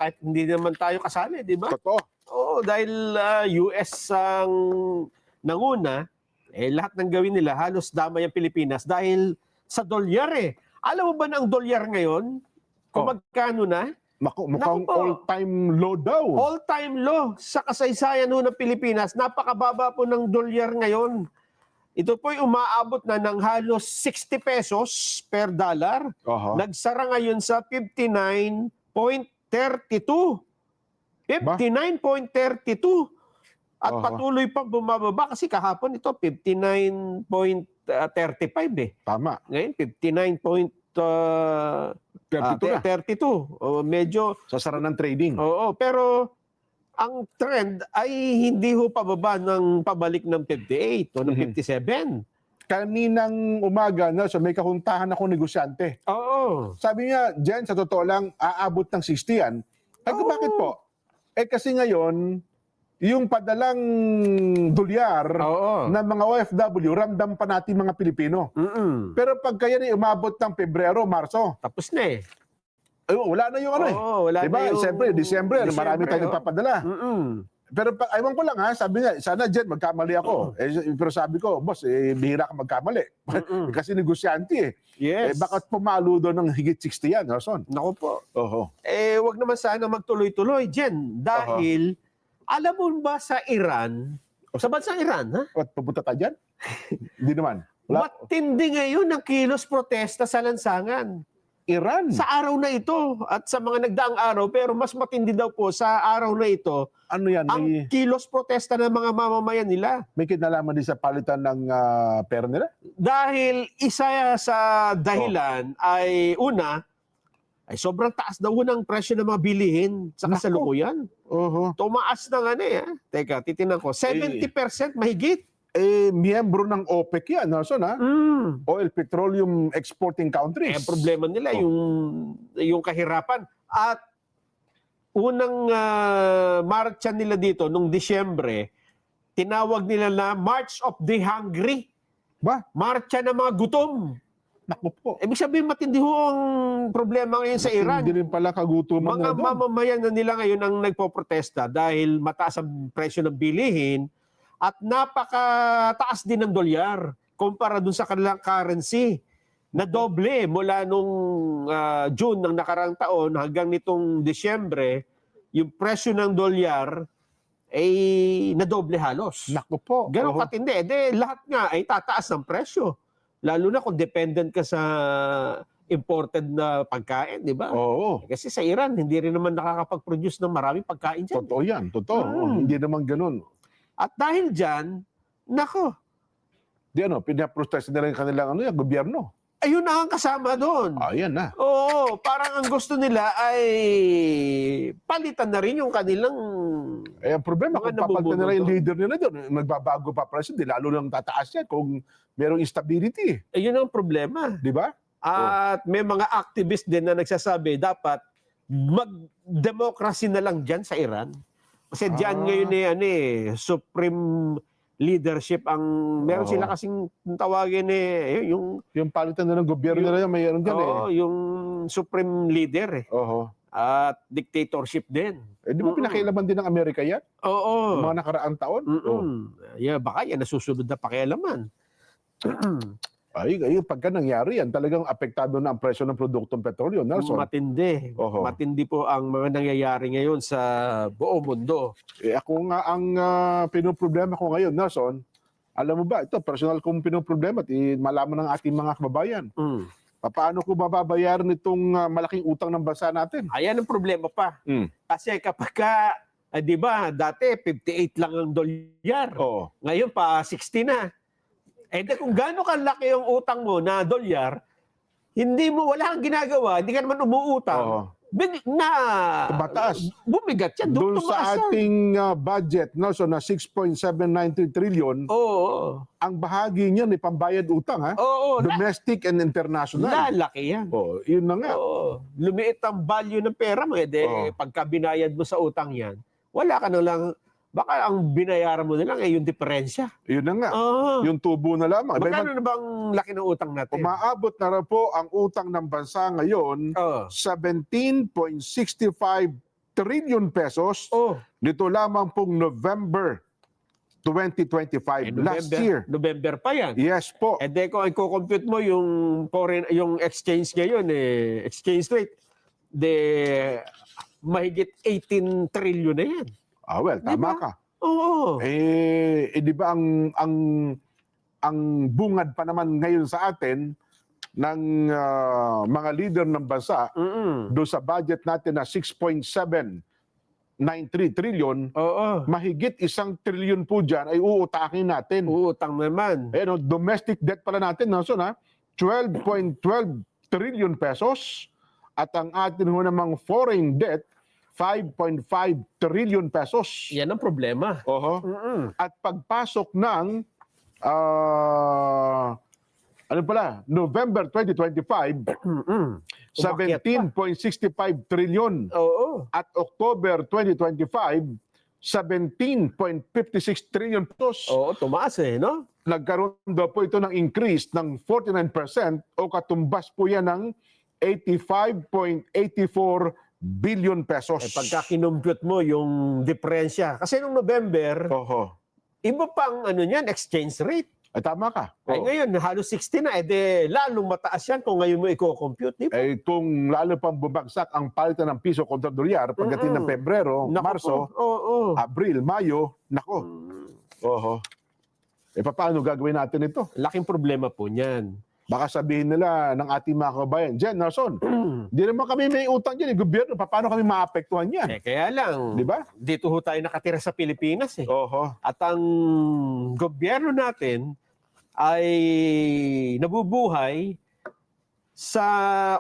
kahit hindi naman tayo kasali, di ba? Totoo. Oo, dahil US ang nanguna, lahat ng gawin nila, halos damay ang Pilipinas dahil sa dolyar eh. Alam mo ba na ang dolyar ngayon, kung magkano na? Mukhang Naku po. all-time low daw. All-time low sa kasaysayan ho ng Pilipinas. Napakababa po ng dolyar ngayon. Ito po'y umaabot na ng halos 60 pesos per dollar. Nagsara ngayon sa 59.32. 59.32. At patuloy pang bumababa kasi kahapon ito 59.35 eh. Tama. Ngayon 32 na. Medyo Sa sara ng trading. oo, pero ang trend ay hindi ho pababa ng pabalik ng 58 o ng 57. Kaninang umaga, Nelson, may kahuntahan akong negosyante. Oo. Sabi niya, Jen, sa totoo lang, aabot ng 60 yan. Ay, bakit po? Kasi ngayon, yung padalang dolyar ng mga OFW, ramdam pa natin mga Pilipino. Pero pagka yan ay umabot ng Pebrero, Marso, tapos na eh. Wala na yung ano eh. Wala diba? na yung... Siyempre, December, marami tayong papadala. Pero aywan ko lang ha, sabi nga, sana Jen, magkamali ako. Pero sabi ko, boss, bihira ka magkamali. Kasi negosyante eh. Yes. Bakit pumalo doon ng higit 60 yan, Nelson? Naku po. Wag naman sana magtuloy-tuloy, Jen. Dahil, alam mo ba sa Iran, sa bansang Iran, ha? Pupunta tayo dyan? Hindi naman. Matindi ngayon ang kilos protesta sa lansangan. Iran? Sa araw na ito at sa mga nagdaang araw, pero mas matindi daw po sa araw na ito, ano yan? ang kilos protesta ng mga mamamayan nila. May kinalaman din sa palitan ng pera nila? Dahil isa sa dahilan ay una, ay sobrang taas daw ng presyo ng mga bilihin sa kasalukuyan. Tumaas na nga eh. Teka, titinan ko. 70% mahigit. Miyembro ng OPEC yan, Nelson, ha? Oil, petroleum exporting countries. Problema nila yung kahirapan. At unang marcha nila dito, nung Disyembre, tinawag nila na March of the Hungry. Marcha ng mga gutom. Naku po. Ibig sabihin, matindi ho ang problema ngayon sa Iran. Hindi rin pala kagutuman mga mamamayan na nila ngayon ang nagpoprotesta dahil mataas ang presyo ng bilihin at napakataas din ng dolyar kumpara dun sa kanilang currency na doble mula nung June ng nakarang taon hanggang nitong Disyembre, yung presyo ng dolyar ay nadoble halos. Naku po. Ganun katindi. Lahat nga ay tataas ng presyo. Lalo na kung dependent ka sa imported na pagkain, di ba? Kasi sa Iran, hindi rin naman nakakapag-produce ng maraming pagkain dyan. Totoo yan, totoo. Hindi naman ganun. At dahil dyan, nako. Pinaprotest nila yung kanilang gobyerno. Ayun na ang kasama doon. Yan na. Oo, parang ang gusto nila ay palitan na rin yung kanilang... Ang problema, kung papalitan nila yung leader nila doon, magbabago pa president, lalo lang tataas yan kung merong instability. Ayun ang problema. Di ba? At may mga activist din na nagsasabi, dapat mag-democracy na lang dyan sa Iran. Kasi dyan ngayon supreme leadership ang meron sila kasing tawagin yung palitan na ng gobyerno nila mayroon diyan yung supreme leader at dictatorship din. Di ba pinakialaman din ng Amerika yan? Mga nakaraang taon? Baka yan nasusunod na pakialaman. Pagka nangyari yan, talagang apektado na ang presyo ng produktong petrolyo, Nelson. Matindi. Matindi po ang mga nangyayari ngayon sa buong mundo. Ako nga ang pinoproblema ko ngayon, Nelson, alam mo ba, ito, personal kong pinoproblema at malaman ng ating mga kababayan. Paano ko mababayaran itong malaking utang ng bansa natin? Ayan ang problema pa. Kasi kapag di ba, dati 58 lang ang dolyar. Ngayon pa 60 na. Kung gaano kalaki yung utang mo na dolyar, wala kang ginagawa, hindi ka naman umuutang, bumigat yan. Doon sa ating budget, no, so na 6.793 trillion, ang bahagi niyan ay pambayad utang, ha? Domestic and international. Lalaki yan. Yun na nga. Lumiit ang value ng pera mo. Pagka binayad mo sa utang yan, wala ka na lang. Baka ang binayaran mo na lang yung diferensya. Yun na nga. Yung tubo na lamang. Magkano na bang laki ng utang natin? Umaabot na rin po ang utang ng bansa ngayon 17.65 trillion pesos Oh, nito lamang pong November 2025, last year. November pa yan. Yes po. Eh de kung i-compute mo yung exchange ngayon, exchange rate, mahigit 18 trillion na yan. Well, tama Diba? ka. Oo. Di ba ang bungad pa naman ngayon sa atin ng mga leader ng bansa do sa budget natin na 6.793 trillion, Oo. mahigit 1 trillion po dyan ay uutakin natin. Uutang naman. Domestic debt pala natin, Nelson, 12.12 trillion pesos at ang atin ho namang foreign debt 5.5 trillion pesos. Yan ang problema. Oho. At pagpasok ng November 2025, 17.65 trillion. Oo. At October 2025, 17.56 trillion pesos. Oo, tumaas no? Nagkaroon daw po ito ng increase ng 49% o katumbas po yan ng 85.84 billion pesos. Pagka kinumpute mo yung diferensya. Kasi nung November, Oho. iba pang exchange rate. Tama ka. Ay ngayon, halos 60 na. Lalong mataas yan kung ngayon mo i-compute. Di ba? Kung lalo pang bumagsak ang palitan ng piso kontra dolyar pagdating ng Pebrero, Marso, Abril, Mayo, nako. Oho. Paano gagawin natin ito? Laking problema po niyan. Baka sabihin nila ng ating mga kabayan, Jen, Nelson, di naman kami may utang dyan, gobyerno, paano kami maapektuhan yan? Kaya lang, di ba? Dito ho tayo nakatira sa Pilipinas Oho. At ang gobyerno natin ay nabubuhay sa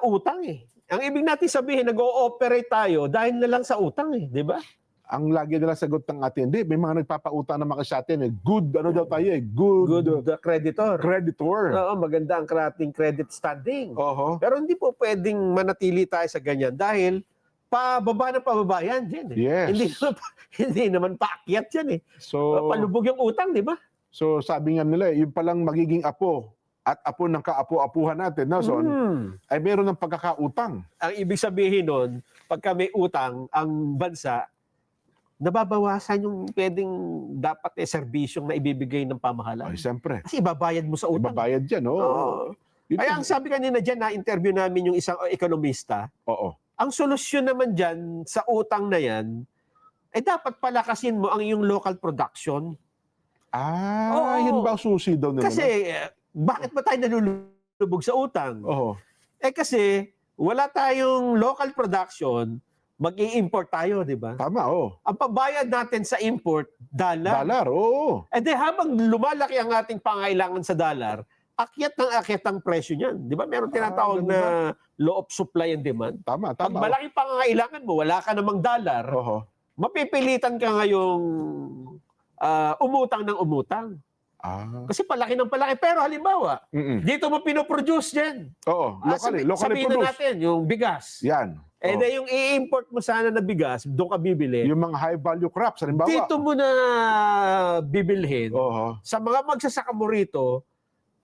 utang Ang ibig natin sabihin, nag-ooperate tayo dahil na lang sa utang di ba? Ang lagi nila sagot ng atin, hindi, may mga nagpapautang naman kasi sa atin. Good, daw tayo good Creditor. Oo, maganda ang ating credit standing. Oho. Pero hindi po pwedeng manatili tayo sa ganyan dahil pababa yan dyan Yes. Hindi naman paakyat yan So, palubog yung utang, di ba? So sabi nga nila, yung palang magiging apo at apo ng kaapo-apuhan natin, Nelson, ay meron ng pagkakautang. Ang ibig sabihin nun, pagka may utang, ang bansa, nababawasan yung pwedeng dapat serbisyong na ibibigay ng pamahalaan. Ay, siyempre. Kasi ibabayad mo sa utang. Ibabayad dyan, Oo. Kaya ang sabi kanina dyan, na-interview namin yung isang ekonomista, Oo. ang solusyon naman dyan sa utang na yan, dapat palakasin mo ang iyong local production. Oo. Yun ba ang susi daw nila? Kasi, bakit ba tayo nalulubog sa utang? Oo. Kasi, wala tayong local production, mag-i-import tayo, di ba? Tama, Ang pabayad natin sa import, dollar. Dollar, oo. Habang lumalaki ang ating pangailangan sa dollar, akyat ang presyo niyan. Di ba? Meron tinatawag ganun na law of supply and demand. Tama. Pag malaki pangailangan mo, wala ka namang dollar, Oo. mapipilitan ka ngayong umutang ng umutang. Kasi palaki ng palaki. Pero halimbawa, dito mo pinoproduce yan. Oo, locally sabihin na produced. natin, yung bigas. Yan. Yung i-import mo sana na bigas, doon ka bibili. Yung mga high value crops, halimbawa. Dito mo na bibilhin. Oo. Sa mga magsasaka mo rito,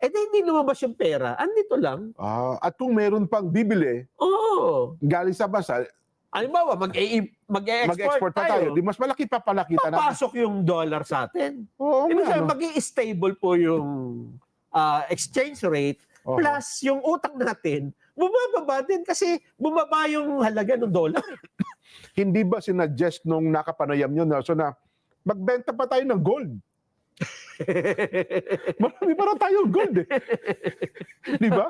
hindi lumabas yung pera. Andito lang. At kung meron pang bibili, Oo. galing sa bansa, Halimbawa, mag-e-export pa tayo. Di mas malaki pa pala kita natin. Papasok yung dollar sa atin. Oo, Ibig nga, sabihin, no? mag-i-stable po yung exchange rate Oo. plus yung utang natin, bumababa din kasi bumaba yung halaga ng dollar. Hindi ba sinadjust nung nakapanayam nyo, Nelson, na magbenta pa tayo ng gold? Marami pa na tayong gold Di ba?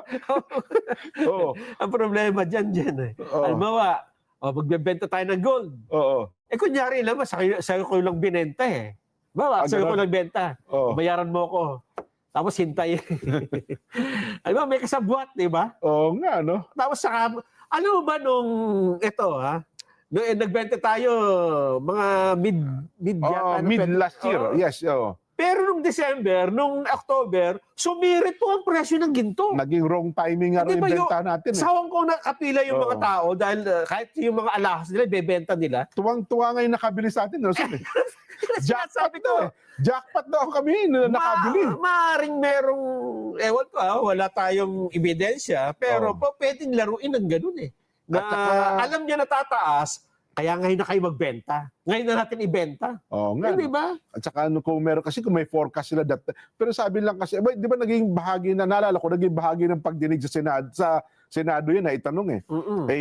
Oo. Ang problema dyan Oo. Halimbawa, magbebenta tayo ng gold. Oo. Kunyari naman, sa'yo ko lang binenta sa'yo ko ganun? lang benta. Oo. Bayaran mo ko. Tapos hintay. Halimbawa, may kasabwat, di ba? Oo nga, no? Tapos saka, alam mo ba nung nung nagbenta tayo, mga mid yata. Mid last year. Oo. Yes, oo. Pero nung December, nung October, sumirit po ang presyo ng ginto. Naging wrong timing nga rin Di ba yung benta natin. Sa Hong Kong nakapila yung mga Oo. tao dahil kahit yung mga alahas nila, bebenta nila. Tuwang-tuwa ngayon nakabili sa atin, Nelson. Jackpot to eh. Jackpot daw kami na nakabili. Maaring merong, ewan ko wala tayong ebidensya, pero Oo. pwedeng laruin ng ganun Na At saka- alam niya na tataas, Kaya ngayon na kayo magbenta. Ngayon na natin ibenta. Oo nga. Hindi ba? At saka kung meron kasi kung may forecast sila pero sabi lang kasi di ba naging bahagi na naalala ko naging bahagi ng pagdinig sa Senado yun na itanong eh.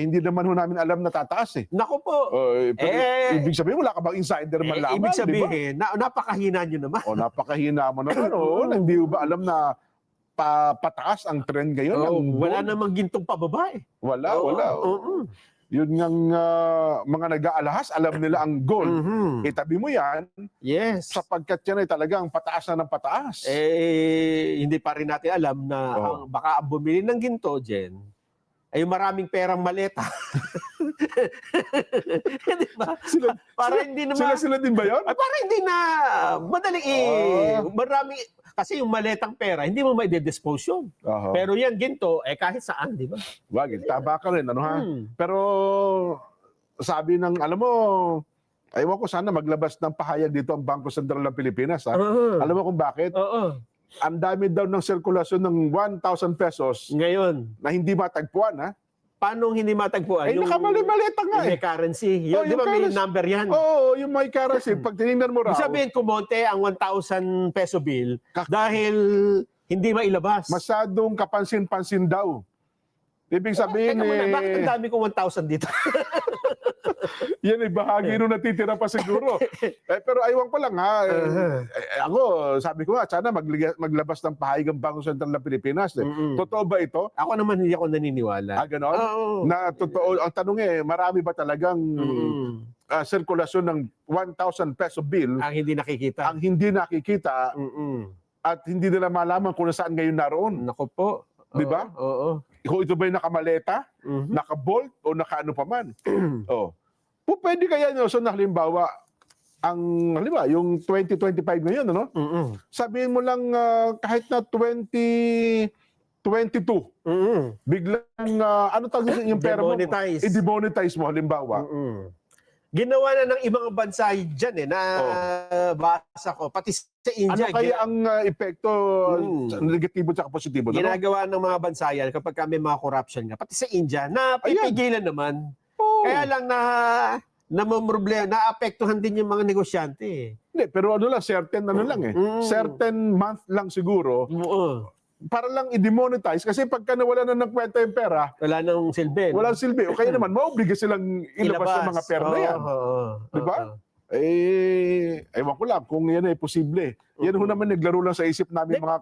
Hindi naman ho namin alam na tataas eh. Naku po. Pero ibig sabihin wala ka bang insider man lamang, Ibig di ba? sabihin, napakahina nyo naman. Napakahina mo naman. Hindi ba alam na pataas ang trend ngayon? Wala namang gintong pababa eh. Wala. Yun ngang mga nag-aalahas, alam nila ang goal. Itabi mo yan, yes, sapagkat yan ay talagang pataas na ng pataas. Hindi pa rin natin alam na baka ang bumili ng ginto, Jen, ay maraming perang maleta. Di ba? Sila din ba yun? Para hindi na madaling marami. Kasi yung maletang pera, hindi mo mai-dispose yun. Pero yan, ginto, kahit saan, di ba? Wag, taba ka rin, ha? Pero sabi ng, alam mo, ayaw ko sana maglabas ng pahayag dito ang Bangko Sentral ng Pilipinas, ha? Alam mo kung bakit? Ang dami daw ng sirkulasyon ng 1,000 pesos ngayon na hindi matagpuan, ha? Paano hindi matagpuan? Nakamali-maleta nga yung may currency. Di ba may number yan? Yung may currency. Pag tinignan mo raw. Ibig sabihin, kumonte ang 1,000 peso bill dahil hindi mailabas. Masyadong kapansin-pansin daw. Ibig sabihin bakit ang dami kong 1,000 dito? Yan ay bahagi nung natitira pa siguro. Pero aywan ko lang ha. Ako, sabi ko nga, sana maglabas ng pahayag ang Bangko Sentral ng Pilipinas. Totoo ba ito? Ako naman hindi ako naniniwala. Ganon? Na totoo. Ang tanong marami ba talagang sirkulasyon ng 1,000 peso bill ang hindi nakikita? Ang hindi nakikita at hindi nila malaman kung saan ngayon naroon. Naku po. Di ba? Oo. Kung ito ba'y nakamaleta, nakabolt, o nakaano pa man. Pwede kaya nyo, so na halimbawa, yung 2025 ngayon, ano? Sabihin mo lang kahit na 2022, biglang, ano tawag yung pera mo? I-demonetize mo, halimbawa. Ginawa na ng ibang bansa dyan na basa ko, pati sa India. Ano kaya ang epekto, negatibo at positibo? Ginagawa ng mga bansa yan kapag may mga corruption nga, pati sa India, napipigilan naman. Kaya lang namumroblema, naapektuhan din yung mga negosyante. Hindi, pero certain certain month lang siguro. Para lang i-demonetize kasi pagka nawala na ng kwenta yung pera, wala nang silbi. Walang silbi. O kaya naman, maobliga silang ilabas yung mga pera na yan. Di ba? Ewan ko lang kung yan ay posible. Yan ho naman naglaro lang sa isip namin mga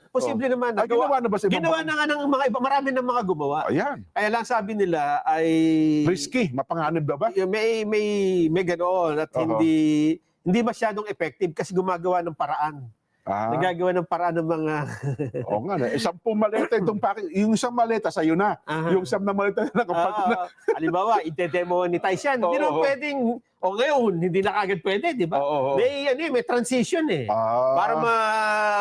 Posible naman. Ginawa na ba sa ibang ginawa na nga ng mga iba. Marami ng mga gumawa. Ayan. Kaya lang sabi nila ay risky. Mapanganib daw ba? May ganoon at hindi masyadong effective kasi gumagawa ng paraan. Nagagawa ng paraan ng mga... Oo nga. 10 maleta itong package. Yung isang maleta sa'yo na. Yung 10 na maleta na kapag na. Halimbawa, ite-demonetize yan. Hindi na pwedeng... O ngayon, hindi na kagad pwede, di ba? May transition para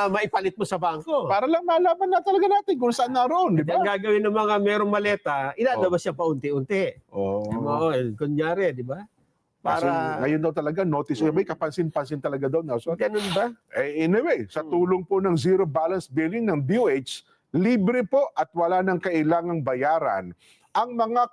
maipalit mo sa bangko. Para lang malaman na talaga natin kung saan naroon, di ba? Ang gagawin ng mga merong maleta, ilalabas siya paunti-unti. Kunyari, di ba? Para ngayon daw talaga notice may kapansin-pansin talaga daw Nelson. Ganun ba? Anyway, sa tulong po ng zero balance billing ng DOH, libre po at wala nang kailangang bayaran ang mga